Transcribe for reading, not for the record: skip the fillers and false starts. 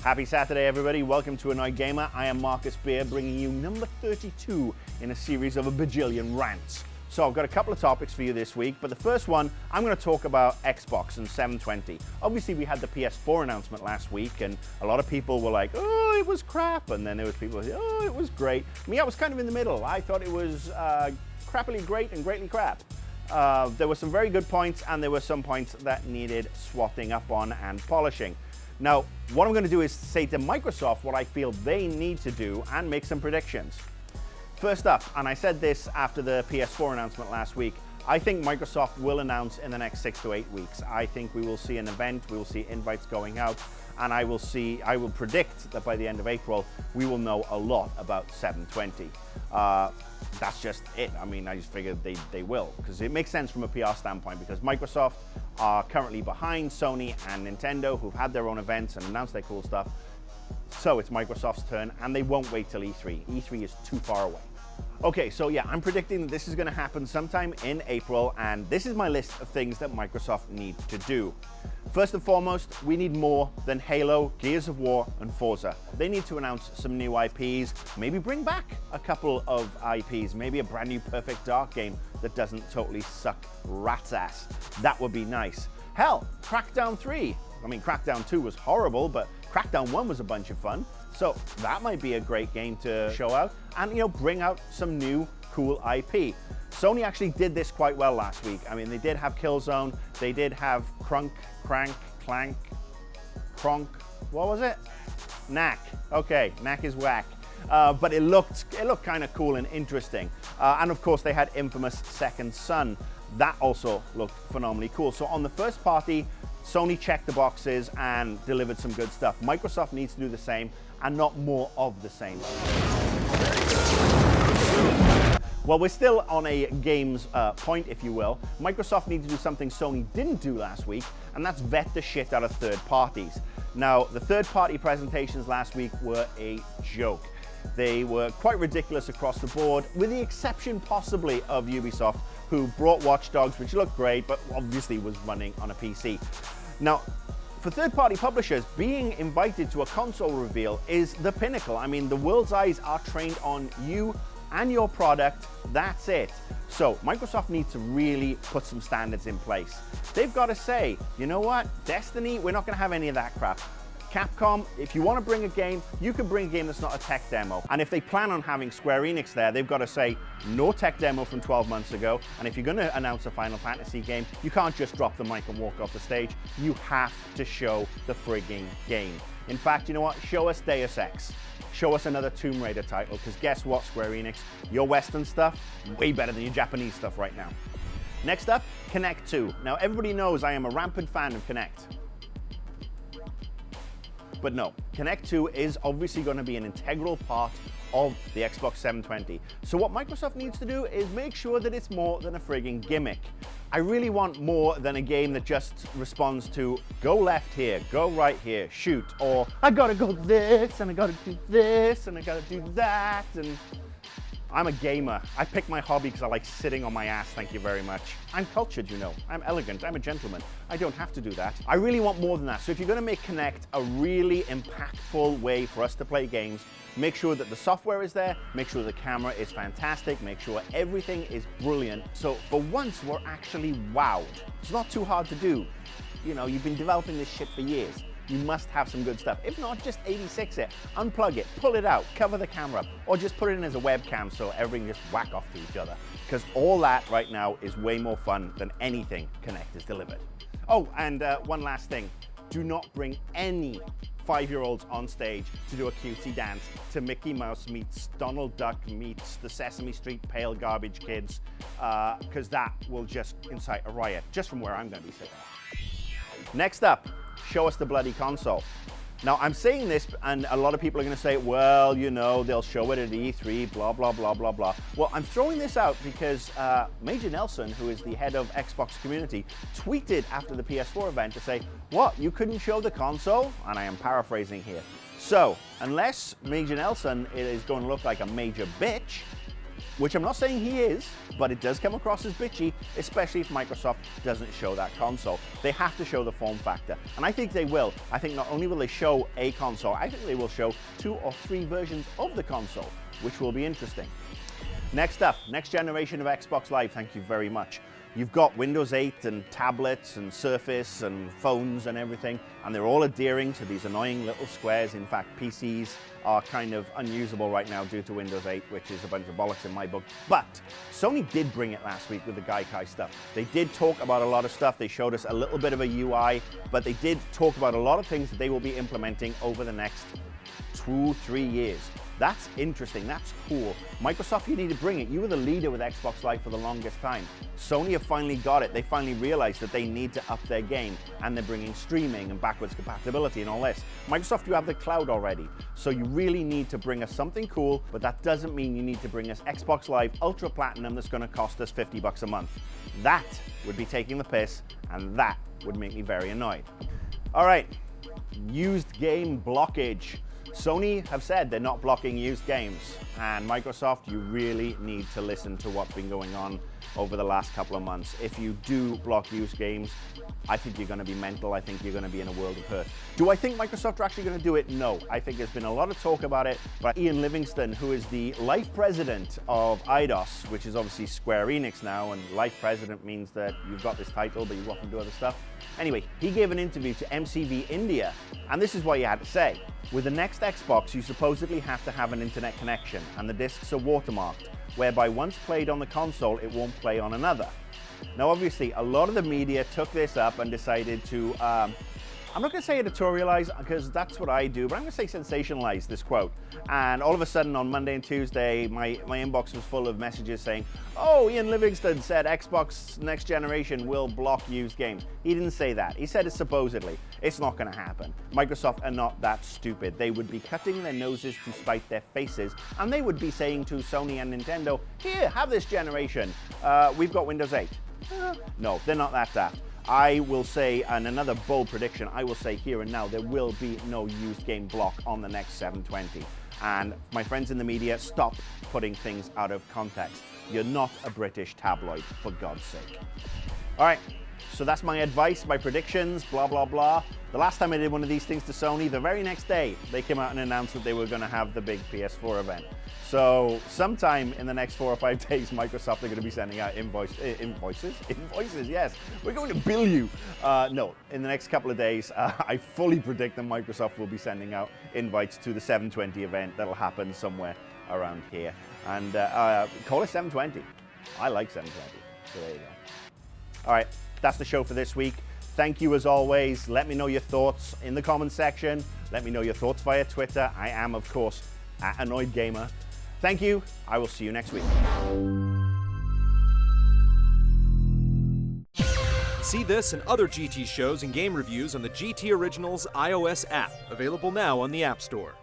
Happy Saturday, everybody. Welcome to Annoyed Gamer. I am Marcus Beer, bringing you number 32 in a series of a bajillion rants. So I've got a couple of topics for you this week, but the first one, I'm going to talk about Xbox and 720. Obviously, we had the PS4 announcement last week, and a lot of people were like, oh, it was crap, and then there was people who said, oh, it was great. Me, I was kind of in the middle. I thought it was crappily great and greatly crap. There were some very good points, and there were some points that needed swatting up on and polishing. Now, what I'm going to do is say to Microsoft what I feel they need to do and make some predictions. First up, and I said this after the PS4 announcement last week, I think Microsoft will announce in the next 6 to 8 weeks. I think we will see an event, we will see invites going out, and I will predict that by the end of April, we will know a lot about 720. That's just it. I mean, I just figured they will, because it makes sense from a PR standpoint, because Microsoft are currently behind Sony and Nintendo, who've had their own events and announced their cool stuff. So it's Microsoft's turn, and they won't wait till E3. E3 is too far away. Okay, so yeah, I'm predicting that this is going to happen sometime in April, and this is my list of things that Microsoft need to do. First and foremost, we need more than Halo, Gears of War, and Forza. They need to announce some new IPs, maybe bring back a couple of IPs, maybe a brand new Perfect Dark game that doesn't totally suck rat's ass. That would be nice. Hell, Crackdown 3. I mean, Crackdown 2 was horrible, but Crackdown 1 was a bunch of fun. So that might be a great game to show out and, you know, bring out some new cool IP. Sony actually did this quite well last week. I mean, they did have Killzone, they did have Crank, what was it? Knack. Okay, Knack is whack. But it looked kind of cool and interesting. And of course, they had infamous Second Son. That also looked phenomenally cool. So on the first party, Sony checked the boxes and delivered some good stuff. Microsoft needs to do the same and not more of the same. Well, we're still on a games point, if you will. Microsoft needs to do something Sony didn't do last week, and that's vet the shit out of third parties. Now, the third party presentations last week were a joke. They were quite ridiculous across the board, with the exception possibly of Ubisoft, who brought Watch Dogs, which looked great, but obviously was running on a PC. Now, for third-party publishers, being invited to a console reveal is the pinnacle. I mean, the world's eyes are trained on you and your product. That's it. So Microsoft needs to really put some standards in place. They've got to say, you know what, Destiny, we're not going to have any of that crap. Capcom, if you want to bring a game, you can bring a game that's not a tech demo. And if they plan on having Square Enix there, they've got to say, no tech demo from 12 months ago. And if you're going to announce a Final Fantasy game, you can't just drop the mic and walk off the stage. You have to show the frigging game. In fact, you know what? Show us Deus Ex. Show us another Tomb Raider title, because guess what, Square Enix? Your Western stuff, way better than your Japanese stuff right now. Next up, Kinect 2. Now, everybody knows I am a rampant fan of Kinect. But no, Kinect 2 is obviously going to be an integral part of the Xbox 720. So what Microsoft needs to do is make sure that it's more than a frigging gimmick. I really want more than a game that just responds to go left here, go right here, shoot, or I gotta go this, and I gotta do this, and I gotta do that, and I'm a gamer. I pick my hobby because I like sitting on my ass, thank you very much. I'm cultured, you know. I'm elegant, I'm a gentleman. I don't have to do that. I really want more than that. So if you're gonna make Kinect a really impactful way for us to play games, make sure that the software is there, make sure the camera is fantastic, make sure everything is brilliant. So for once, we're actually wowed. It's not too hard to do. You know, you've been developing this shit for years. You must have some good stuff. If not, just 86 it, unplug it, pull it out, cover the camera, or just put it in as a webcam so everything just whack off to each other. Because all that right now is way more fun than anything Kinect has delivered. Oh, and one last thing. Do not bring any 5-year-olds on stage to do a cutesy dance to Mickey Mouse meets Donald Duck meets the Sesame Street Pale Garbage Kids, because that will just incite a riot, just from where I'm going to be sitting. Next up, show us the bloody console. Now, I'm saying this, and a lot of people are going to say, well, you know, they'll show it at E3, blah, blah, blah, blah, blah. Well, I'm throwing this out because Major Nelson, who is the head of Xbox community, tweeted after the PS4 event to say, what, you couldn't show the console? And I am paraphrasing here. So, unless Major Nelson is going to look like a major bitch, which I'm not saying he is, but it does come across as bitchy, especially if Microsoft doesn't show that console. They have to show the form factor, and I think they will. I think not only will they show a console, I think they will show 2 or 3 versions of the console, which will be interesting. Next up, next generation of Xbox Live, thank you very much. You've got Windows 8 and tablets and Surface and phones and everything, and they're all adhering to these annoying little squares. In fact, PCs are kind of unusable right now due to Windows 8, which is a bunch of bollocks in my book. But Sony did bring it last week with the Gaikai stuff. They did talk about a lot of stuff. They showed us a little bit of a UI, but they did talk about a lot of things that they will be implementing over the next 2-3 years. That's interesting, that's cool. Microsoft, you need to bring it. You were the leader with Xbox Live for the longest time. Sony have finally got it. They finally realized that they need to up their game, and they're bringing streaming and backwards compatibility and all this. Microsoft, you have the cloud already, so you really need to bring us something cool, but that doesn't mean you need to bring us Xbox Live Ultra Platinum that's gonna cost us $50 a month. That would be taking the piss, and that would make me very annoyed. All right, used game blockage. Sony have said they're not blocking used games, and Microsoft, you really need to listen to what's been going on over the last couple of months. If you do block used games, I think you're going to be mental. I think you're going to be in a world of hurt. Do I think Microsoft are actually going to do it? No. I think there's been a lot of talk about it, but Ian Livingston, who is the life president of Eidos, which is obviously Square Enix now, and life president means that you've got this title, but you often do other stuff. Anyway, he gave an interview to MCV India, and this is what he had to say. With the next Xbox, you supposedly have to have an internet connection, and the discs are watermarked, whereby once played on the console, it won't play on another. Now, obviously, a lot of the media took this up and decided to, I'm not going to say editorialize, because that's what I do, but I'm going to say sensationalize this quote. And all of a sudden, on Monday and Tuesday, my inbox was full of messages saying, oh, Ian Livingston said Xbox next generation will block used games. He didn't say that. He said it supposedly. It's not going to happen. Microsoft are not that stupid. They would be cutting their noses to spite their faces, and they would be saying to Sony and Nintendo, here, have this generation. We've got Windows 8. No, they're not that daft. I will say, and another bold prediction, I will say here and now, there will be no used game block on the next 720. And my friends in the media, stop putting things out of context. You're not a British tabloid, for God's sake. All right, so that's my advice, my predictions, blah, blah, blah. The last time I did one of these things to Sony, the very next day, they came out and announced that they were going to have the big PS4 event. So sometime in the next 4 or 5 days, Microsoft are going to be sending out invoices, yes. We're going to bill you. No, in the next couple of days, I fully predict that Microsoft will be sending out invites to the 720 event that'll happen somewhere around here. And call it 720. I like 720, so there you go. All right, that's the show for this week. Thank you as always. Let me know your thoughts in the comment section. Let me know your thoughts via Twitter. I am, of course, @AnnoyedGamer. Thank you. I will see you next week. See this and other GT shows and game reviews on the GT Originals iOS app, available now on the App Store.